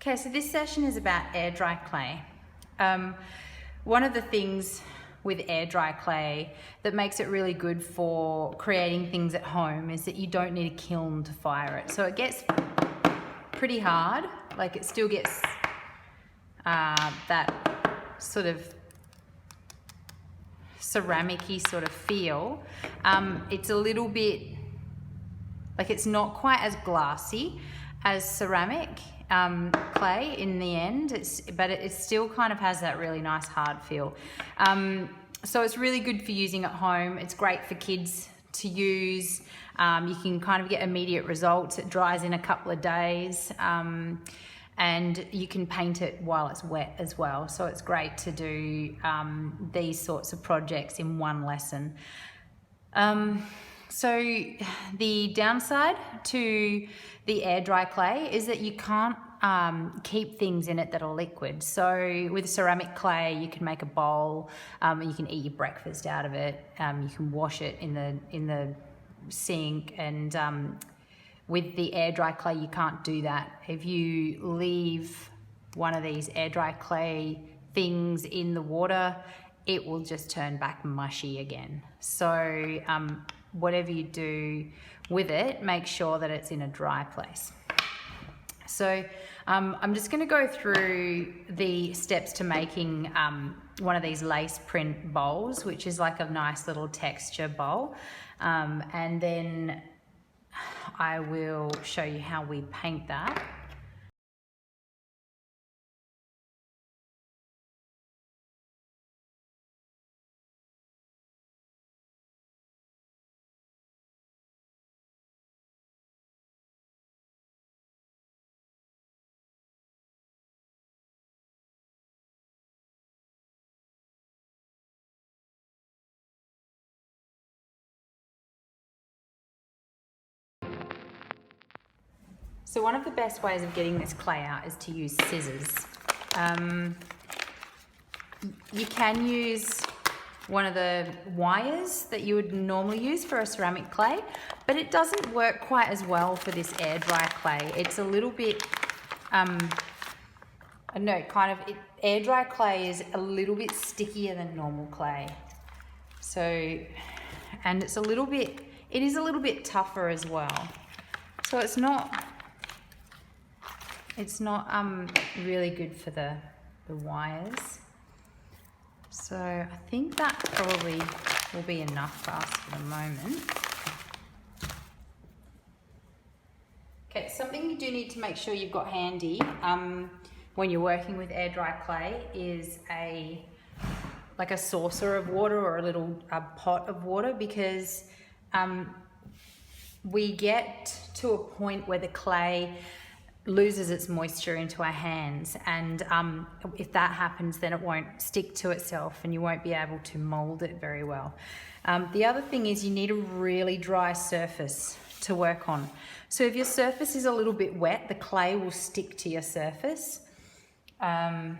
Okay, so this session is about air dry clay. One of the things with air dry clay that makes it really good for creating things at home is that you don't need a kiln to fire it. So it gets pretty hard, like it still gets that sort of ceramic-y sort of feel. It's a little bit, like it's not quite as glassy as ceramic clay in the end, but it still kind of has that really nice hard feel. So it's really good for using at home. It's great for kids to use. You can kind of get immediate results. It dries in a couple of days, and you can paint it while it's wet as well. So it's great to do these sorts of projects in one lesson. So the downside to the air dry clay is that you can't keep things in it that are liquid. So with ceramic clay, you can make a bowl, you can eat your breakfast out of it, you can wash it in the sink, and with the air dry clay, you can't do that. If you leave one of these air dry clay things in the water, it will just turn back mushy again. So whatever you do with it, make sure that it's in a dry place. So I'm just going to go through the steps to making one of these lace print bowls, which is like a nice little texture bowl, and then I will show you how we paint that. So one of the best ways of getting this clay out is to use scissors. You can use one of the wires that you would normally use for a ceramic clay, but it doesn't work quite as well for this air dry clay. It's a little bit, air dry clay is a little bit stickier than normal clay. So, and it is a little bit tougher as well. So it's not really good for the wires. So I think that probably will be enough for us for the moment. Okay, something you do need to make sure you've got handy when you're working with air dry clay is like a saucer of water or a little pot of water, because we get to a point where the clay loses its moisture into our hands, and if that happens, then it won't stick to itself and you won't be able to mold it very well. The other thing is you need a really dry surface to work on. So if your surface is a little bit wet, the clay will stick to your surface. And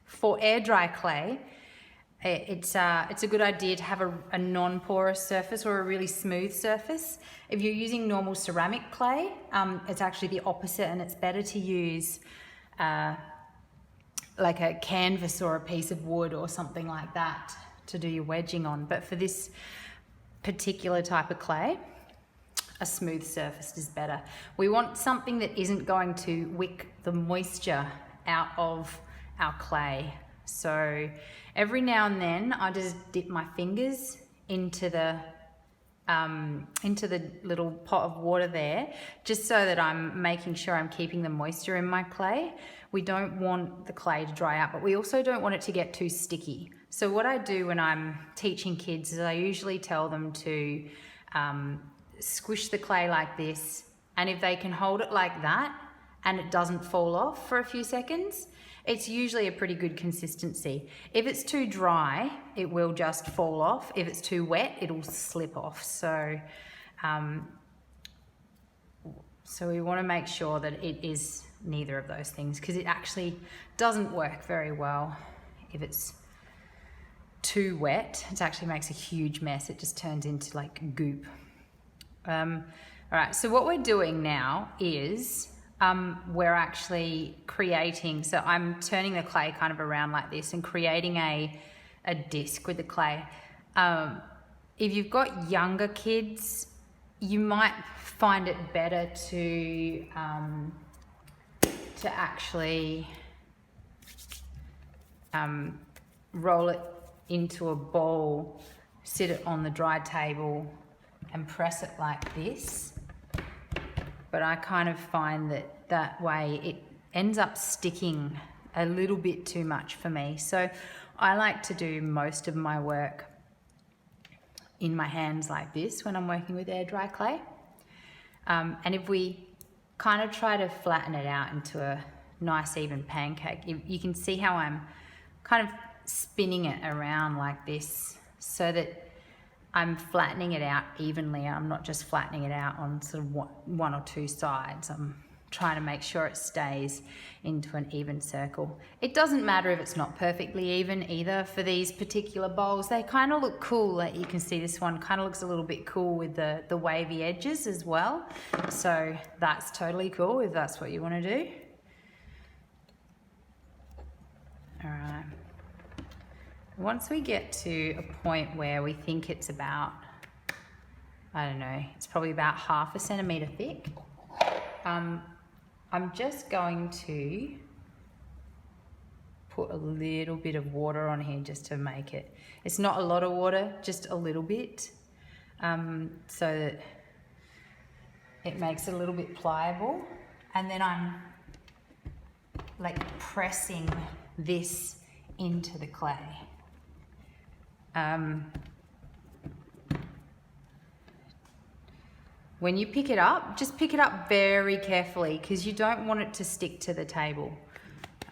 for air dry clay, it's a good idea to have a non-porous surface or a really smooth surface. If you're using normal ceramic clay, it's actually the opposite, and it's better to use like a canvas or a piece of wood or something like that to do your wedging on. But for this particular type of clay, a smooth surface is better. We want something that isn't going to wick the moisture out of our clay. So every now and then I just dip my fingers into the little pot of water there, just so that I'm making sure I'm keeping the moisture in my clay. We don't want the clay to dry out, but we also don't want it to get too sticky. So what I do when I'm teaching kids is I usually tell them to squish the clay like this, and if they can hold it like that and it doesn't fall off for a few seconds, it's usually a pretty good consistency. If it's too dry, it will just fall off. If it's too wet, it'll slip off. So, so we want to make sure that it is neither of those things, because it actually doesn't work very well if it's too wet. It actually makes a huge mess. It just turns into like goop. All right, so what we're doing now is we're actually creating, so I'm turning the clay kind of around like this and creating a disc with the clay. If you've got younger kids, you might find it better to actually roll it into a ball, sit it on the dry table and press it like this. But I kind of find that way it ends up sticking a little bit too much for me. So I like to do most of my work in my hands like this when I'm working with air dry clay. And if we kind of try to flatten it out into a nice even pancake, you can see how I'm kind of spinning it around like this so that I'm flattening it out evenly. I'm not just flattening it out on sort of one or two sides. I'm trying to make sure it stays into an even circle. It doesn't matter if it's not perfectly even either for these particular bowls. They kind of look cool. Like you can see this one kind of looks a little bit cool with the wavy edges as well. So that's totally cool if that's what you want to do. All right. Once we get to a point where we think it's about, I don't know, it's probably about 1/2 centimetre thick, I'm just going to put a little bit of water on here just to make it. It's not a lot of water, just a little bit, so that it makes it a little bit pliable. And then I'm like pressing this into the clay. When you pick it up, just pick it up very carefully because you don't want it to stick to the table.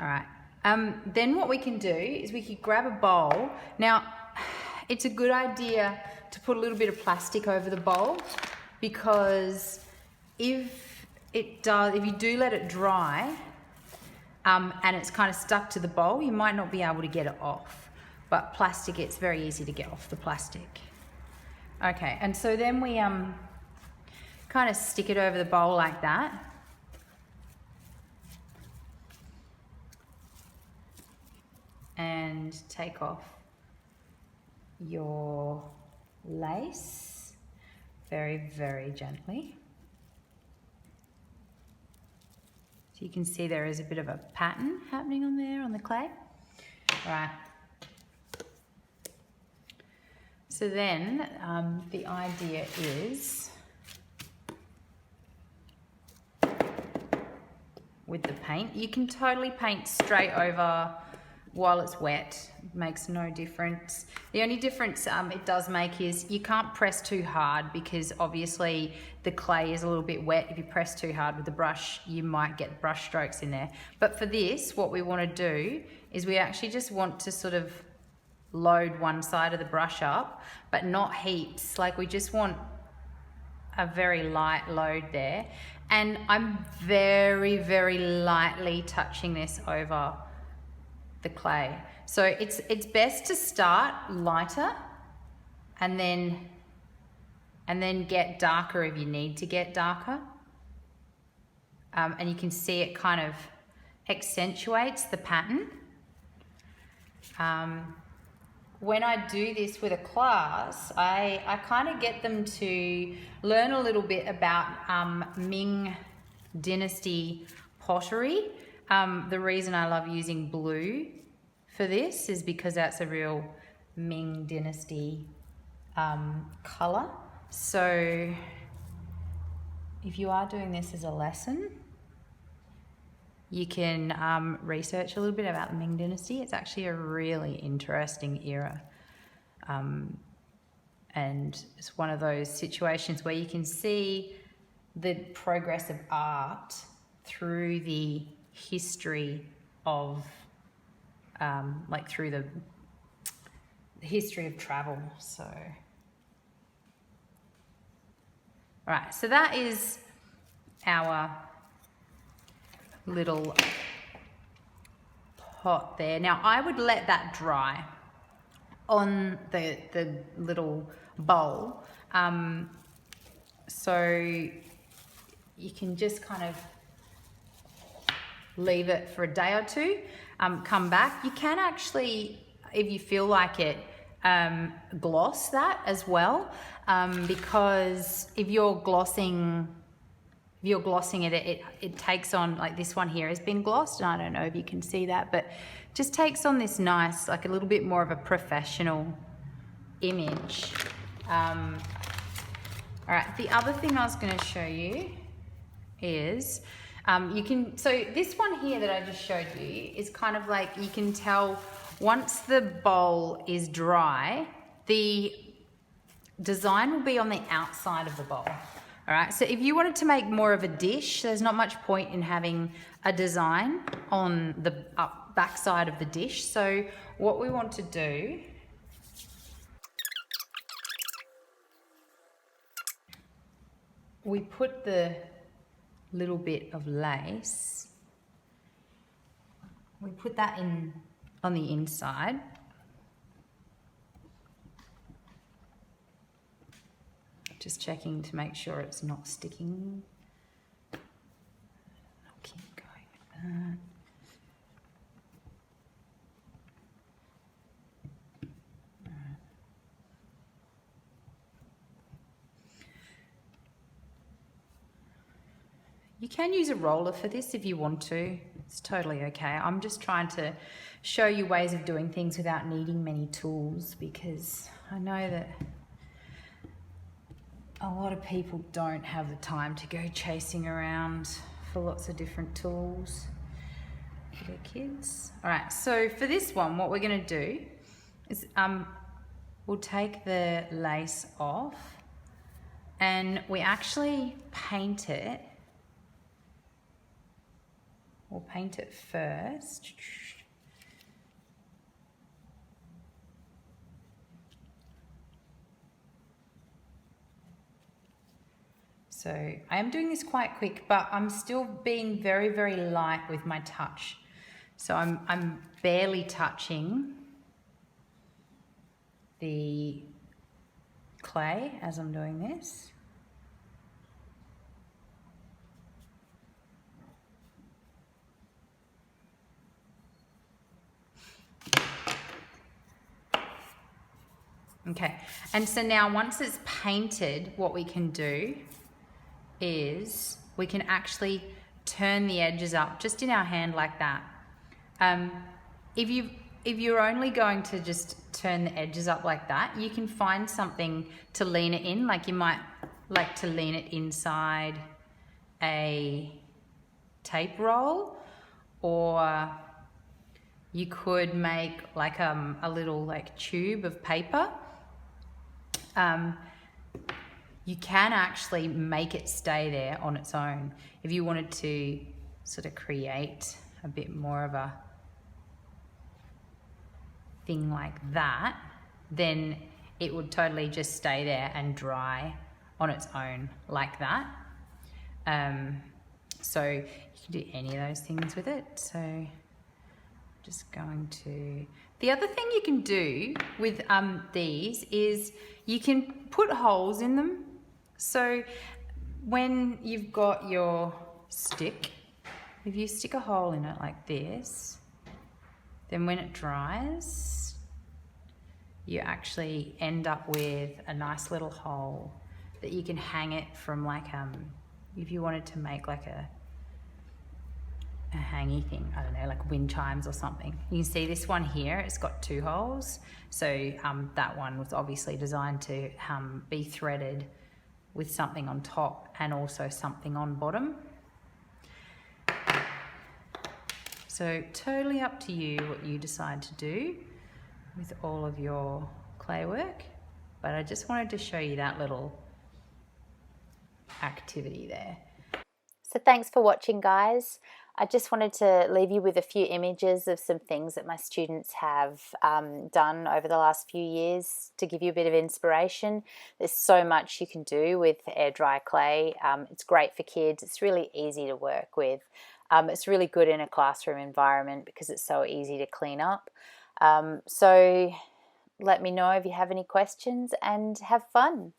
All right. Then what we can do is we can grab a bowl. Now, it's a good idea to put a little bit of plastic over the bowl because if you do let it dry and it's kind of stuck to the bowl, you might not be able to get it off. But plastic, it's very easy to get off the plastic. Okay, and so then we kind of stick it over the bowl like that. And take off your lace very, very gently. So you can see there is a bit of a pattern happening on there on the clay. All right. So then the idea is with the paint, you can totally paint straight over while it's wet. It makes no difference. The only difference it does make is you can't press too hard because obviously the clay is a little bit wet. If you press too hard with the brush, you might get brush strokes in there. But for this, what we want to do is we actually just want to sort of load one side of the brush up, but not heaps. Like we just want a very light load there. And I'm very, very lightly touching this over the clay. So it's best to start lighter and then get darker if you need to get darker. And you can see it kind of accentuates the pattern. When I do this with a class, I kind of get them to learn a little bit about Ming Dynasty Pottery. The reason I love using blue for this is because that's a real Ming Dynasty colour. So if you are doing this as a lesson, you can research a little bit about the Ming Dynasty. It's actually a really interesting era. And it's one of those situations where you can see the progress of art through the history of, like through the history of travel. So, all right, so that is our little pot there. Now I would let that dry on the little bowl, so you can just kind of leave it for a day or two, come back. You can actually, if you feel like it, gloss that as well, because if you're glossing it takes on, like this one here has been glossed, and I don't know if you can see that, but just takes on this nice, like a little bit more of a professional image. All right, the other thing I was going to show you is so this one here that I just showed you is kind of like, you can tell once the bowl is dry, the design will be on the outside of the bowl. All right, so if you wanted to make more of a dish, there's not much point in having a design on the back side of the dish. So what we want to do, we put the little bit of lace, we put that in on the inside. Just checking to make sure it's not sticking. I'll keep going with that. You can use a roller for this if you want to. It's totally okay. I'm just trying to show you ways of doing things without needing many tools, because I know that a lot of people don't have the time to go chasing around for lots of different tools for their kids. All right, so for this one, what we're gonna do is we'll take the lace off and we actually paint it. We'll paint it first. So I am doing this quite quick, but I'm still being very, very light with my touch. So I'm barely touching the clay as I'm doing this. Okay, and so now once it's painted, what we can do is we can actually turn the edges up just in our hand like that. If you're only going to just turn the edges up like that, you can find something to lean it in. Like you might like to lean it inside a tape roll, or you could make like a little like tube of paper. You can actually make it stay there on its own. If you wanted to sort of create a bit more of a thing like that, then it would totally just stay there and dry on its own like that. So you can do any of those things with it. So just going to, the other thing you can do with these is you can put holes in them. So when you've got your stick, if you stick a hole in it like this, then when it dries, you actually end up with a nice little hole that you can hang it from, like if you wanted to make like a hangy thing, I don't know, like wind chimes or something. You can see this one here, it's got 2 holes. So that one was obviously designed to be threaded with something on top and also something on bottom. So totally up to you what you decide to do with all of your clay work, but I just wanted to show you that little activity there. So thanks for watching, guys. I just wanted to leave you with a few images of some things that my students have done over the last few years to give you a bit of inspiration. There's so much you can do with air dry clay. It's great for kids. It's really easy to work with. It's really good in a classroom environment because it's so easy to clean up. So let me know if you have any questions and have fun.